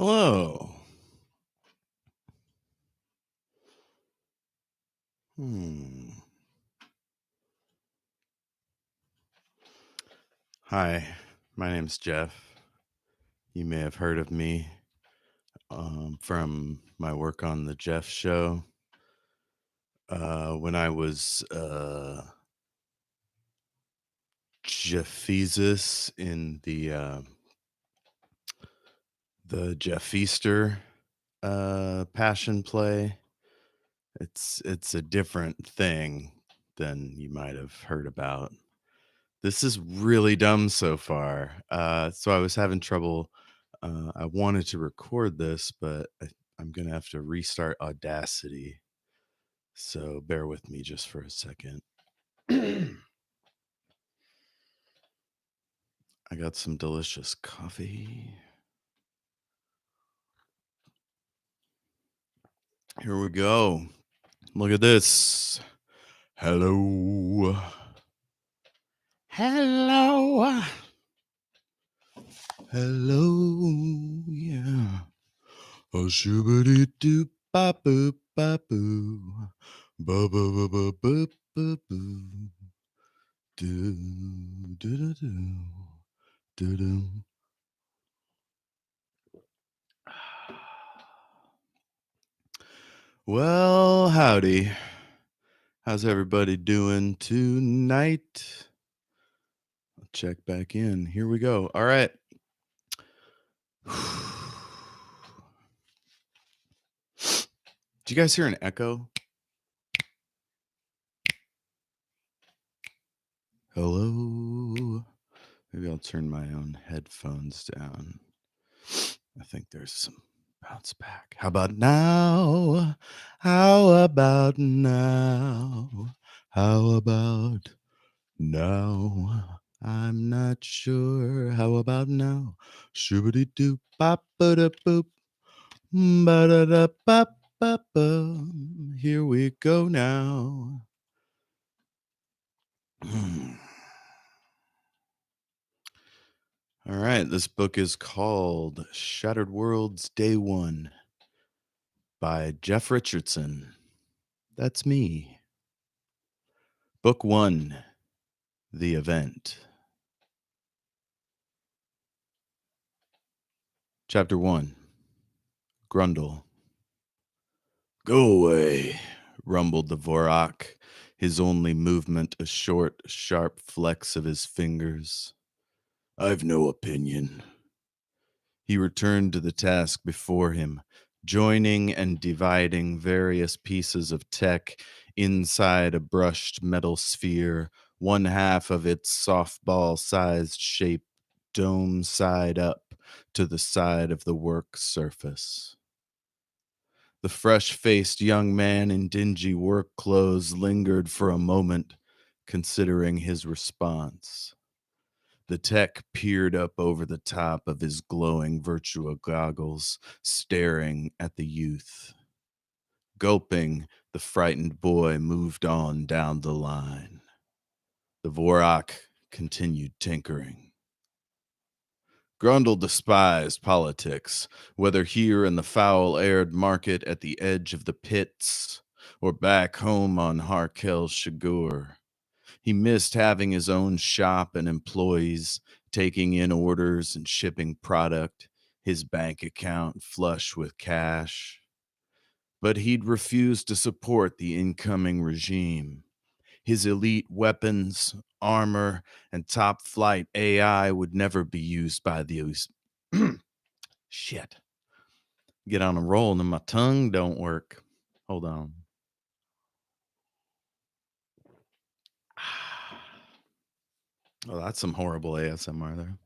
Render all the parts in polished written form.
Hello. Hmm. Hi, my name's Jeff. You may have heard of me from my work on the Jeff Show. When I was Jeffesus in the Jeff Easter Passion play. It's a different thing than you might have heard about. This is really dumb so far. So I was having trouble. I wanted to record this, but I'm going to have to restart Audacity. So bear with me just for a second. I got some delicious coffee. Here we go. Look at this. Hello. Hello. Hello. Yeah. Oh, shoobity doo ba boo ba boo. Ba ba ba ba ba ba boo. Do do do do do do. Well, howdy. How's everybody doing tonight? I'll check back in. Here we go. All right. Did you guys hear an echo? Hello. Maybe I'll turn my own headphones down. I think there's some bounce back. How about now? How about now? How about now? I'm not sure. How about now? Shoobity doo bop ba da boop. Ba da da bop ba bum. Here we go now. All right, this book is called Shattered Worlds Day One by Jeff Richardson. That's me. Book one, The Event. Chapter one, Grundle. Go away, rumbled the Vorak, his only movement a short, sharp flex of his fingers. I've no opinion. He returned to the task before him, joining and dividing various pieces of tech inside a brushed metal sphere, one half of its softball-sized shape dome side up to the side of the work surface. The fresh-faced young man in dingy work clothes lingered for a moment, considering his response. The tech peered up over the top of his glowing Virtua goggles, staring at the youth. Gulping, the frightened boy moved on down the line. The Vorak continued tinkering. Grundle despised politics, whether here in the foul-aired market at the edge of the pits or back home on Harkel Shagur. He missed having his own shop and employees, taking in orders and shipping product, his bank account flush with cash. But he'd refused to support the incoming regime. His elite weapons, armor, and top flight AI would never be used by those. Shit. Get on a roll and then my tongue don't work. Hold on. Oh, that's some horrible ASMR there.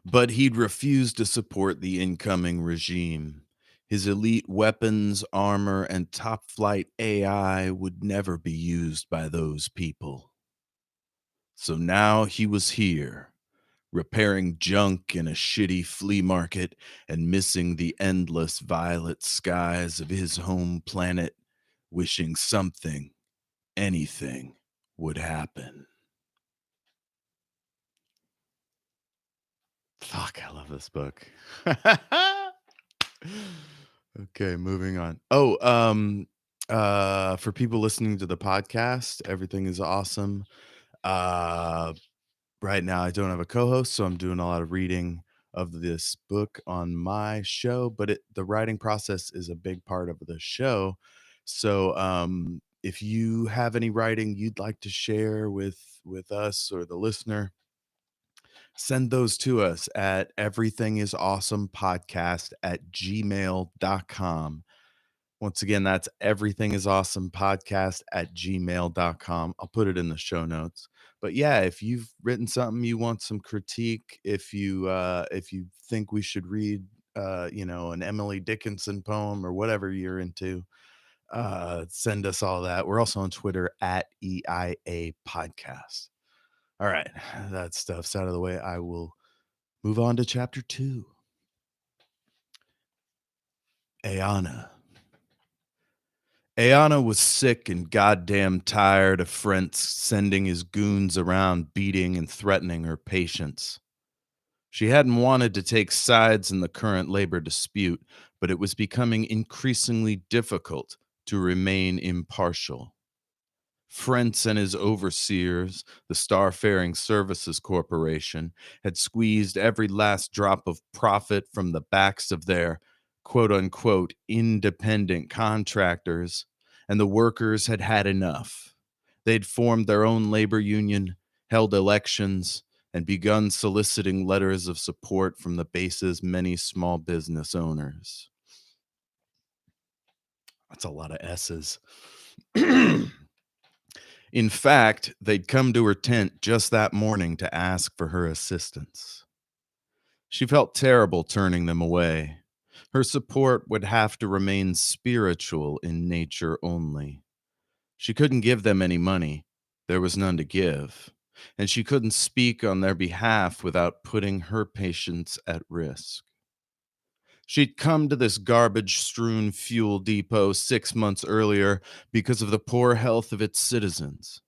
But he'd refused to support the incoming regime. His elite weapons, armor, and top flight AI would never be used by those people. So now he was here, repairing junk in a shitty flea market and missing the endless violet skies of his home planet, wishing something, anything, would happen. Fuck, I love this book. Okay, moving on. For people listening to the podcast, everything is awesome. Uh, right now I don't have a co-host, so I'm doing a lot of reading of this book on my show, but the writing process is a big part of the show. So, if you have any writing you'd like to share with us or the listener, send those to us at everythingisawesomepodcast@gmail.com. Once again, that's everythingisawesomepodcast@gmail.com. I'll put it in the show notes. But yeah, if you've written something you want some critique, if you think we should read an Emily Dickinson poem or whatever you're into, send us all that. We're also on Twitter at EIA Podcast. All right, that stuff's out of the way. I will move on to chapter 2. Ayana. Ayana was sick and goddamn tired of Frentz sending his goons around beating and threatening her patients. She hadn't wanted to take sides in the current labor dispute, but it was becoming increasingly difficult to remain impartial. Frentz and his overseers, the Starfaring Services Corporation, had squeezed every last drop of profit from the backs of their quote unquote independent contractors, and the workers had had enough. They'd formed their own labor union, held elections, and begun soliciting letters of support from the base's many small business owners. That's a lot of S's. In fact, they'd come to her tent just that morning to ask for her assistance. She felt terrible turning them away. Her support would have to remain spiritual in nature only. She couldn't give them any money. There was none to give. And she couldn't speak on their behalf without putting her patients at risk. She'd come to this garbage strewn fuel depot 6 months earlier because of the poor health of its citizens.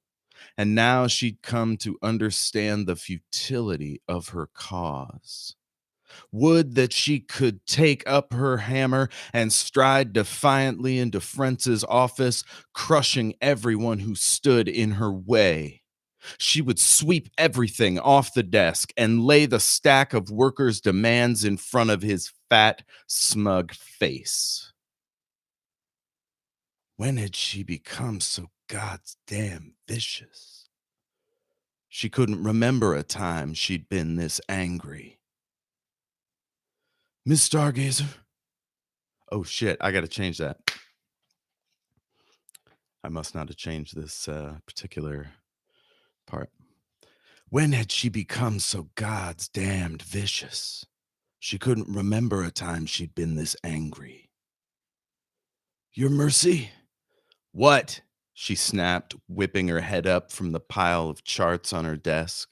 And now she'd come to understand the futility of her cause. Would that she could take up her hammer and stride defiantly into Frentz's office, crushing everyone who stood in her way. She would sweep everything off the desk and lay the stack of workers' demands in front of his fat, smug face. When had she become so goddamn vicious? She couldn't remember a time she'd been this angry. Miss Stargazer? Oh shit, I gotta change that. I must not have changed this particular part. When had she become so God's damned vicious? She couldn't remember a time she'd been this angry. Your mercy? What? She snapped, whipping her head up from the pile of charts on her desk.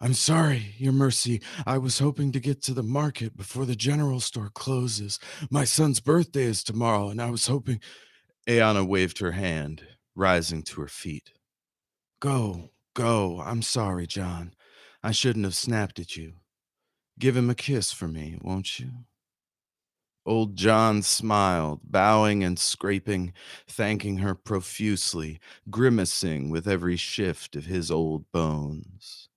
I'm sorry, Your Mercy. I was hoping to get to the market before the general store closes. My son's birthday is tomorrow, and I was hoping. Ayana waved her hand, rising to her feet. Go, go. I'm sorry, John. I shouldn't have snapped at you. Give him a kiss for me, won't you? Old John smiled, bowing and scraping, thanking her profusely, grimacing with every shift of his old bones.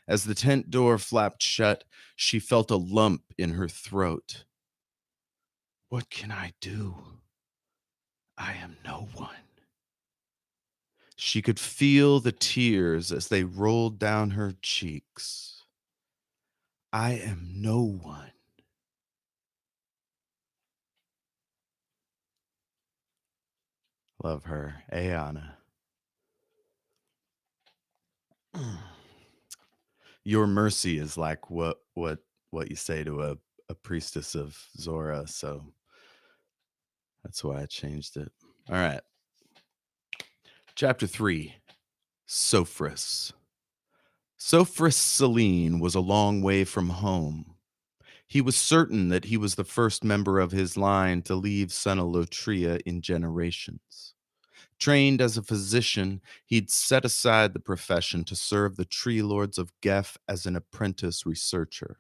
As the tent door flapped shut, she felt a lump in her throat. What can I do? I am no one. She could feel the tears as they rolled down her cheeks. I am no one. Love her, Ayana. Your mercy is like what you say to a priestess of Zora, so that's why I changed it. All right. Chapter 3. Sophris. Sophris Celine was a long way from home. He was certain that he was the first member of his line to leave Sunalotria in generations. Trained as a physician, he'd set aside the profession to serve the tree lords of Geff as an apprentice researcher.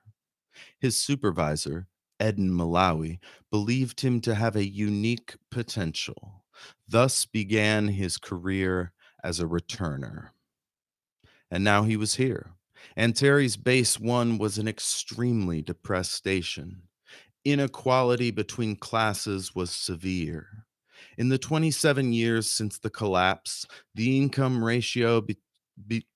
His supervisor, Eden Malawi, believed him to have a unique potential. Thus began his career as a returner. And now he was here. Antares Base 1 was an extremely depressed station. Inequality between classes was severe. In the 27 years since the collapse, the income ratio be-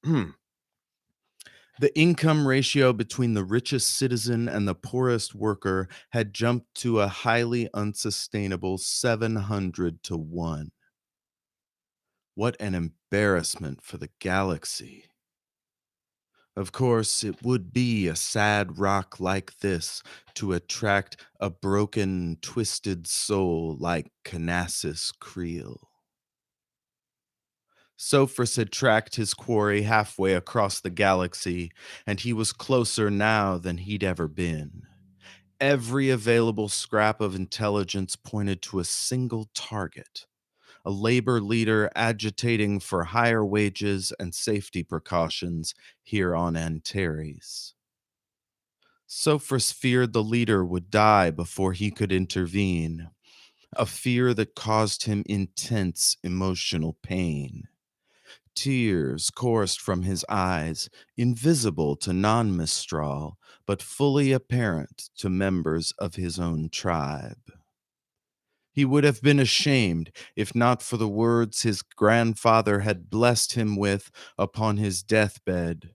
the income ratio between the richest citizen and the poorest worker had jumped to a highly unsustainable 700 to 1. What an embarrassment for the galaxy. Of course, it would be a sad rock like this to attract a broken, twisted soul like Canassus Creel. Sophris had tracked his quarry halfway across the galaxy, and he was closer now than he'd ever been. Every available scrap of intelligence pointed to a single target, a labor leader agitating for higher wages and safety precautions here on Antares. Sophris feared the leader would die before he could intervene, a fear that caused him intense emotional pain. Tears coursed from his eyes, invisible to non Mistral, but fully apparent to members of his own tribe. He would have been ashamed if not for the words his grandfather had blessed him with upon his deathbed.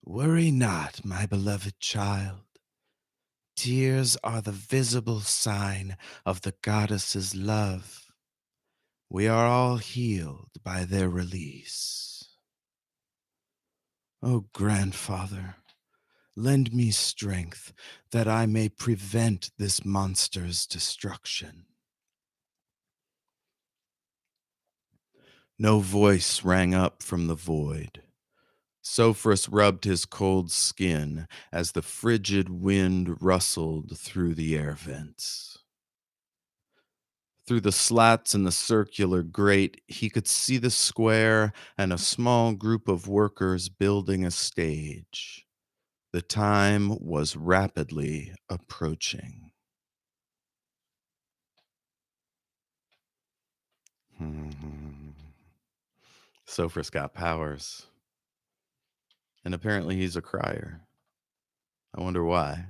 Worry not, my beloved child. Tears are the visible sign of the goddess's love. We are all healed by their release. O grandfather, lend me strength that I may prevent this monster's destruction. No voice rang up from the void. Sophris rubbed his cold skin as the frigid wind rustled through the air vents. Through the slats in the circular grate, he could see the square and a small group of workers building a stage. The time was rapidly approaching. Sophris got powers, and apparently he's a crier. I wonder why.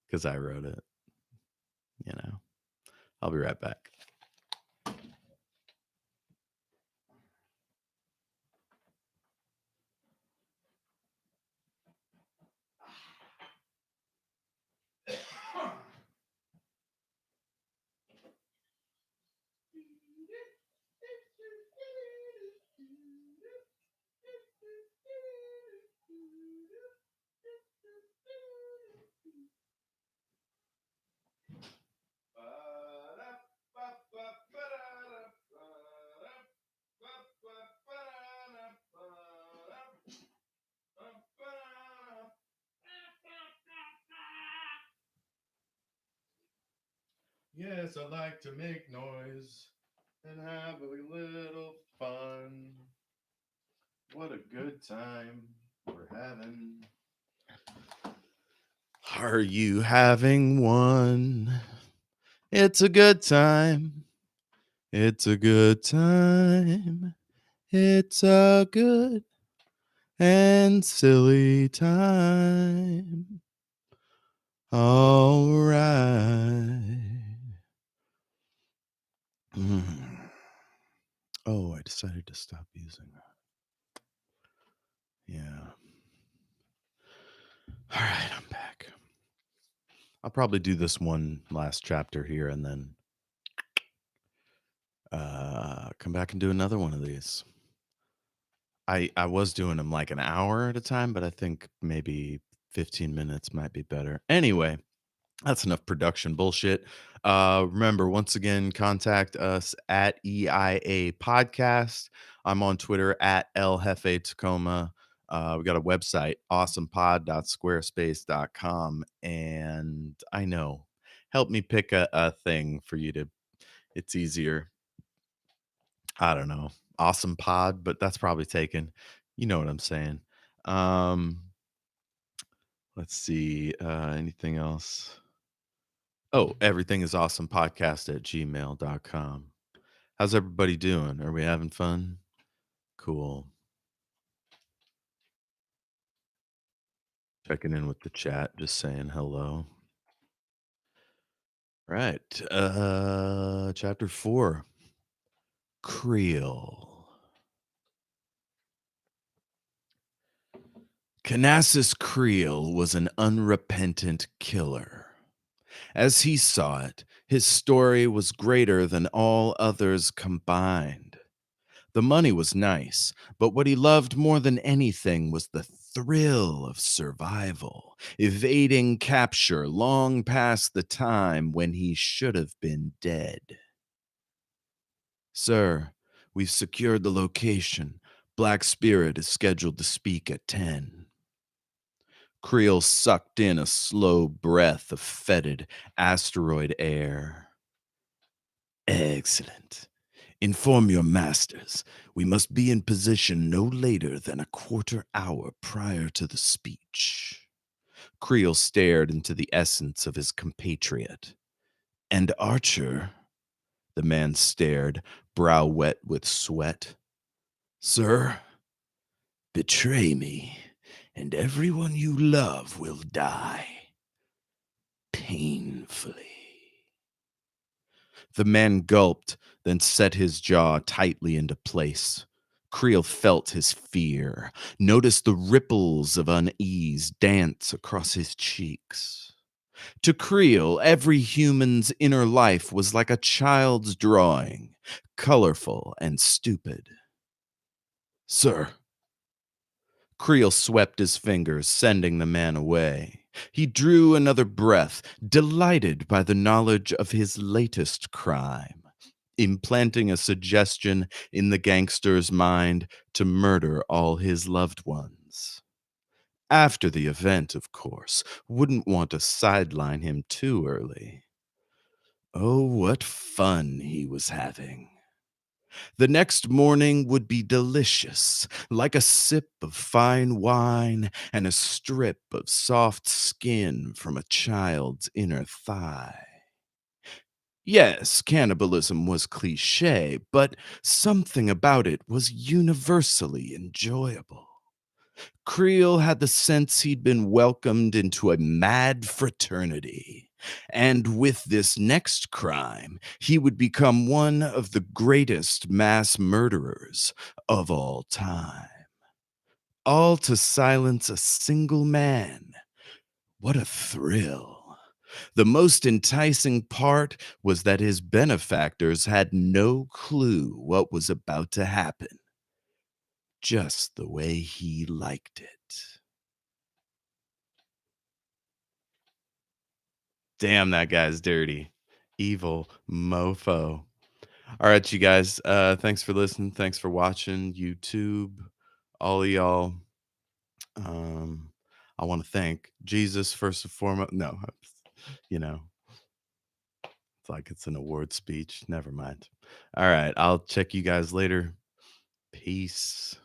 Because I wrote it. You know. I'll be right back. Yes, I like to make noise and have a little fun. What a good time we're having. Are you having one? It's a good time. It's a good time. It's a good and silly time. All right. Oh, I decided to stop using that. Yeah. All right, I'm back. I'll probably do this one last chapter here and then come back and do another one of these. I was doing them like an hour at a time, but I think maybe 15 minutes might be better. Anyway, that's enough production bullshit. Remember, once again, contact us at EIA Podcast. I'm on Twitter at El Jefe Tacoma. We got a website, awesomepod.squarespace.com. And I know, help me pick a thing for you to, it's easier. I don't know, awesome pod, but that's probably taken. You know what I'm saying. Um, let's see, anything else? Oh, everything is awesome podcast at gmail.com. How's everybody doing? Are we having fun? Cool. Checking in with the chat, just saying hello. Right. Chapter 4. Creel. Canassus Creel was an unrepentant killer. As he saw it, his story was greater than all others combined. The money was nice, but what he loved more than anything was the thrill of survival, evading capture long past the time when he should have been dead. Sir, we've secured the location. Black Spirit is scheduled to speak at 10. Creel sucked in a slow breath of fetid asteroid air. Excellent. Inform your masters. We must be in position no later than a quarter hour prior to the speech. Creel stared into the essence of his compatriot. And Archer? The man stared, brow wet with sweat. Sir, betray me, and everyone you love will die. Painfully. The man gulped, then set his jaw tightly into place. Creel felt his fear, noticed the ripples of unease dance across his cheeks. To Creel, every human's inner life was like a child's drawing, colorful and stupid. Sir. Creel swept his fingers, sending the man away. He drew another breath, delighted by the knowledge of his latest crime, implanting a suggestion in the gangster's mind to murder all his loved ones. After the event, of course, wouldn't want to sideline him too early. Oh, what fun he was having. The next morning would be delicious, like a sip of fine wine and a strip of soft skin from a child's inner thigh. Yes, cannibalism was cliche, but something about it was universally enjoyable. Creel had the sense he'd been welcomed into a mad fraternity. And with this next crime, he would become one of the greatest mass murderers of all time. All to silence a single man. What a thrill. The most enticing part was that his benefactors had no clue what was about to happen, just the way he liked it. Damn, that guy's dirty. Evil mofo. All right, you guys. Thanks for listening. Thanks for watching YouTube. All of y'all. Um, I want to thank Jesus first and foremost. No, you know, it's like it's an award speech. Never mind. All right. I'll check you guys later. Peace.